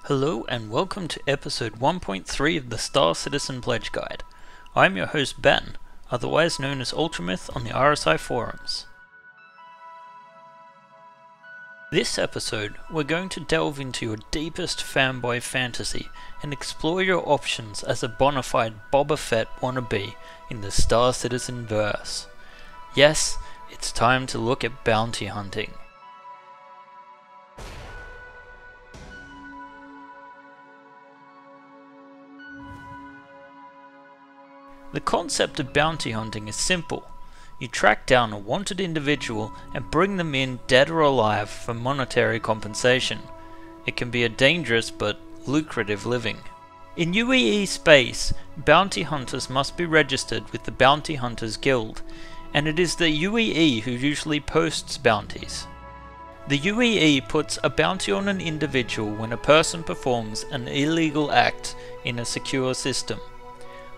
Hello and welcome to episode 1.3 of the Star Citizen Pledge Guide. I'm your host Ben, otherwise known as Ultramyth on the RSI forums. This episode, we're going to delve into your deepest fanboy fantasy and explore your options as a bona fide Boba Fett wannabe in the Star Citizen verse. Yes, it's time to look at bounty hunting. The concept of bounty hunting is simple. You track down a wanted individual and bring them in dead or alive for monetary compensation. It can be a dangerous but lucrative living. In UEE space, bounty hunters must be registered with the Bounty Hunters Guild, and it is the UEE who usually posts bounties. The UEE puts a bounty on an individual when a person performs an illegal act in a secure system.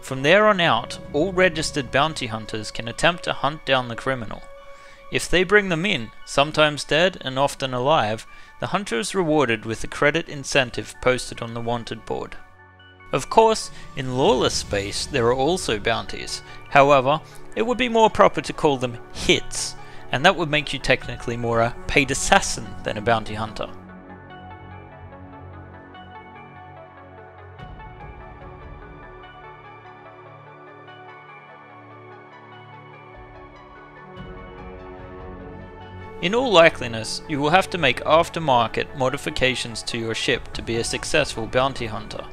From there on out, all registered bounty hunters can attempt to hunt down the criminal. If they bring them in, sometimes dead and often alive, the hunter is rewarded with a credit incentive posted on the wanted board. Of course, in lawless space there are also bounties. However, it would be more proper to call them hits, and that would make you technically more a paid assassin than a bounty hunter. In all likeliness, you will have to make aftermarket modifications to your ship to be a successful bounty hunter.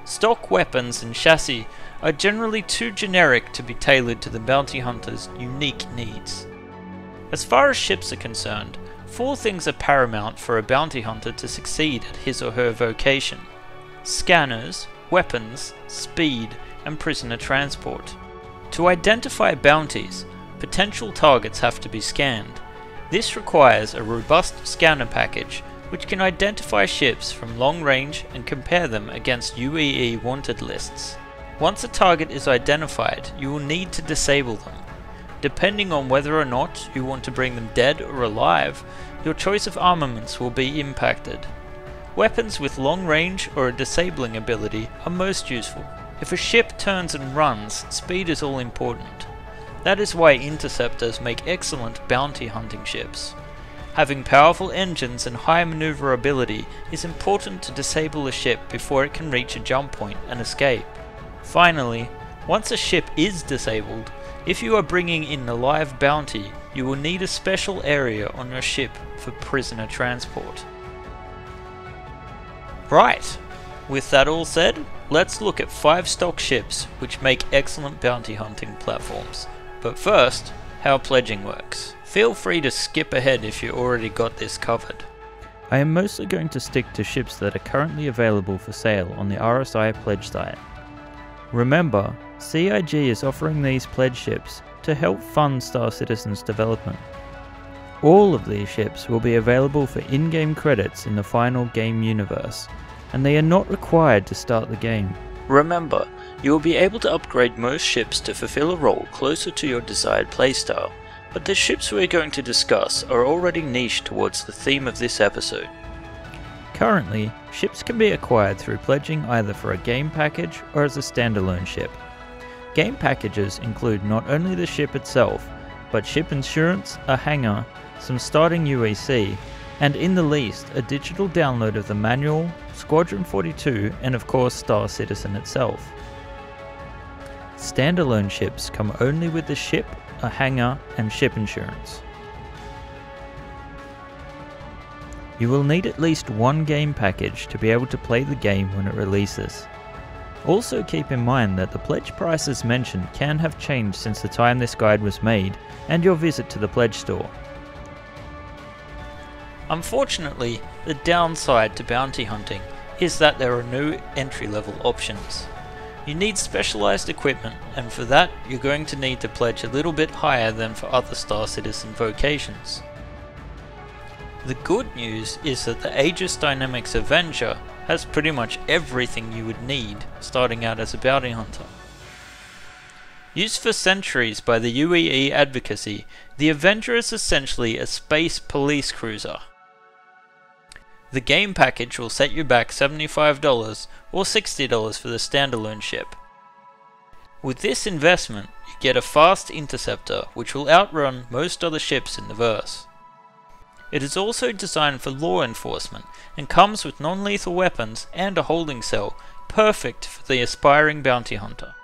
Stock weapons and chassis are generally too generic to be tailored to the bounty hunter's unique needs. As far as ships are concerned, 4 things are paramount for a bounty hunter to succeed at his or her vocation: scanners, weapons, speed, and prisoner transport. To identify bounties, potential targets have to be scanned. This requires a robust scanner package which can identify ships from long range and compare them against UEE wanted lists. Once a target is identified, you will need to disable them. Depending on whether or not you want to bring them dead or alive, your choice of armaments will be impacted. Weapons with long range or a disabling ability are most useful. If a ship turns and runs, speed is all important. That is why interceptors make excellent bounty hunting ships. Having powerful engines and high maneuverability is important to disable a ship before it can reach a jump point and escape. Finally, once a ship is disabled, if you are bringing in a live bounty, you will need a special area on your ship for prisoner transport. Right, with that all said, let's look at 5 stock ships which make excellent bounty hunting platforms. But first, how pledging works. Feel free to skip ahead if you already got this covered. I am mostly going to stick to ships that are currently available for sale on the RSI pledge site. Remember, CIG is offering these pledge ships to help fund Star Citizen's development. All of these ships will be available for in-game credits in the final game universe, and they are not required to start the game. Remember, you will be able to upgrade most ships to fulfill a role closer to your desired playstyle, but the ships we are going to discuss are already niche towards the theme of this episode. Currently, ships can be acquired through pledging either for a game package or as a standalone ship. Game packages include not only the ship itself, but ship insurance, a hangar, some starting UEC, and in the least, a digital download of the manual, Squadron 42, and of course Star Citizen itself. Standalone ships come only with the ship, a hangar, and ship insurance. You will need at least one game package to be able to play the game when it releases. Also keep in mind that the pledge prices mentioned can have changed since the time this guide was made and your visit to the pledge store. Unfortunately, the downside to bounty hunting is that there are no entry-level options. You need specialized equipment, and for that you're going to need to pledge a little bit higher than for other Star Citizen vocations. The good news is that the Aegis Dynamics Avenger has pretty much everything you would need starting out as a bounty hunter. Used for centuries by the UEE advocacy, the Avenger is essentially a space police cruiser. The game package will set you back $75 or $60 for the standalone ship. With this investment, you get a fast interceptor which will outrun most other ships in the verse. It is also designed for law enforcement and comes with non-lethal weapons and a holding cell, perfect for the aspiring bounty hunter.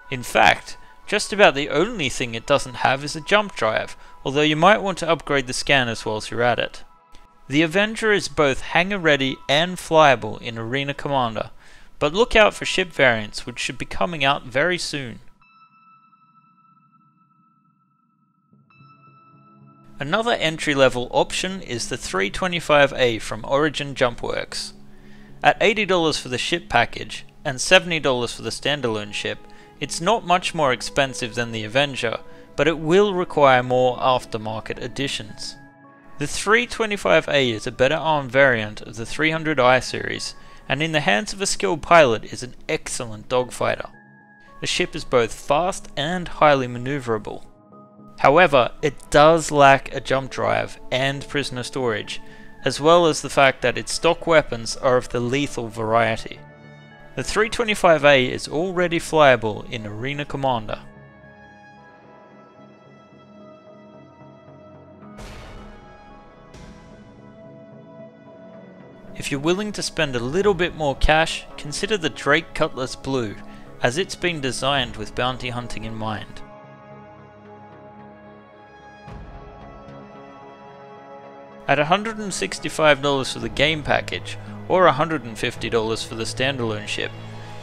In fact, just about the only thing it doesn't have is a jump drive, although you might want to upgrade the scanners whilst you're at it. The Avenger is both hangar ready and flyable in Arena Commander, but look out for ship variants which should be coming out very soon. Another entry-level option is the 325A from Origin Jumpworks. At $80 for the ship package and $70 for the standalone ship, it's not much more expensive than the Avenger, but it will require more aftermarket additions. The 325A is a better armed variant of the 300i series, and in the hands of a skilled pilot is an excellent dogfighter. The ship is both fast and highly maneuverable. However, it does lack a jump drive and prisoner storage, as well as the fact that its stock weapons are of the lethal variety. The 325A is already flyable in Arena Commander. If you're willing to spend a little bit more cash, consider the Drake Cutlass Blue, as it's been designed with bounty hunting in mind. At $165 for the game package, or $150 for the standalone ship,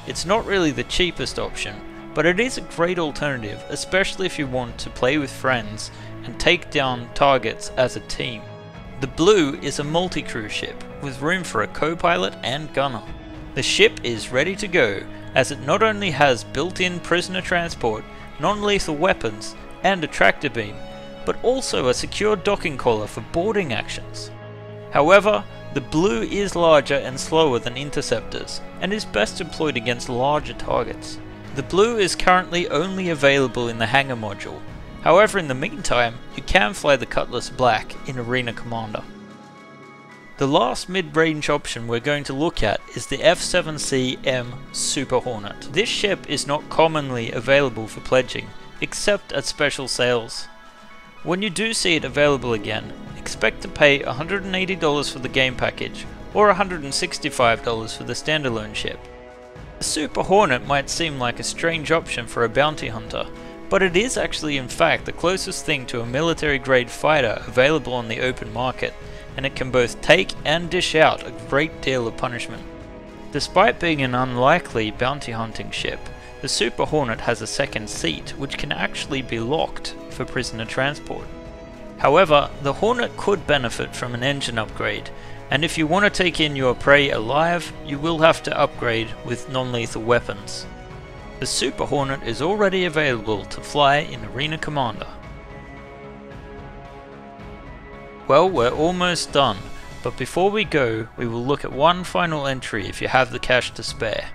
it's not really the cheapest option, but it is a great alternative, especially if you want to play with friends and take down targets as a team. The Blue is a multi-crew ship, with room for a co-pilot and gunner. The ship is ready to go, as it not only has built-in prisoner transport, non-lethal weapons, and a tractor beam, but also a secure docking collar for boarding actions. However, the Blue is larger and slower than interceptors, and is best employed against larger targets. The Blue is currently only available in the hangar module. However, in the meantime, you can fly the Cutlass Black in Arena Commander. The last mid-range option we're going to look at is the F7C-M Super Hornet. This ship is not commonly available for pledging, except at special sales. When you do see it available again, expect to pay $180 for the game package, or $165 for the standalone ship. The Super Hornet might seem like a strange option for a bounty hunter, but it is actually in fact the closest thing to a military-grade fighter available on the open market, and it can both take and dish out a great deal of punishment. Despite being an unlikely bounty hunting ship, the Super Hornet has a second seat which can actually be locked for prisoner transport. However, the Hornet could benefit from an engine upgrade, and if you want to take in your prey alive, you will have to upgrade with non-lethal weapons. The Super Hornet is already available to fly in Arena Commander. Well, we're almost done, but before we go, we will look at one final entry if you have the cash to spare.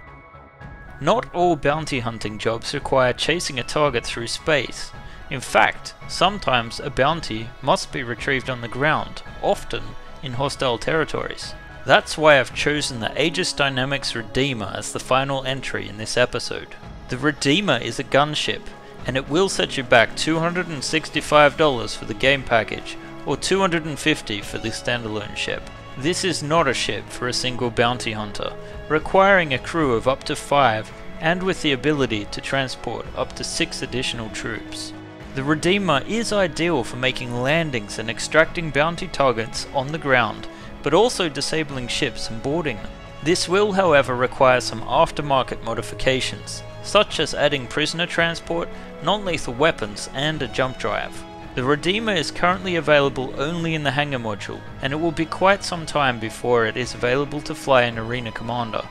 Not all bounty hunting jobs require chasing a target through space. In fact, sometimes a bounty must be retrieved on the ground, often in hostile territories. That's why I've chosen the Aegis Dynamics Redeemer as the final entry in this episode. The Redeemer is a gunship, and it will set you back $265 for the game package, or $250 for the standalone ship. This is not a ship for a single bounty hunter, requiring a crew of up to 5 and with the ability to transport up to 6 additional troops. The Redeemer is ideal for making landings and extracting bounty targets on the ground, but also disabling ships and boarding them. This will, however, require some aftermarket modifications, such as adding prisoner transport, non-lethal weapons, and a jump drive. The Redeemer is currently available only in the hangar module, and it will be quite some time before it is available to fly in Arena Commander.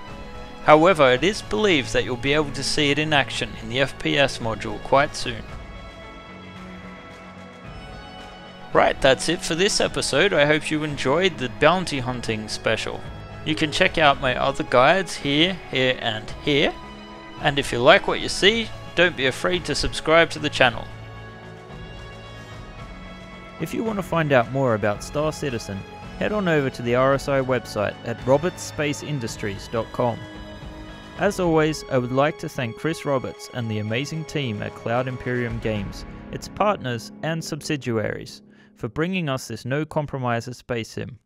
However, it is believed that you'll be able to see it in action in the FPS module quite soon. Right, that's it for this episode. I hope you enjoyed the bounty hunting special. You can check out my other guides here, here and here. And if you like what you see, don't be afraid to subscribe to the channel. If you want to find out more about Star Citizen, head on over to the RSI website at robertspaceindustries.com. As always, I would like to thank Chris Roberts and the amazing team at Cloud Imperium Games, its partners and subsidiaries, for bringing us this no-compromiser space sim.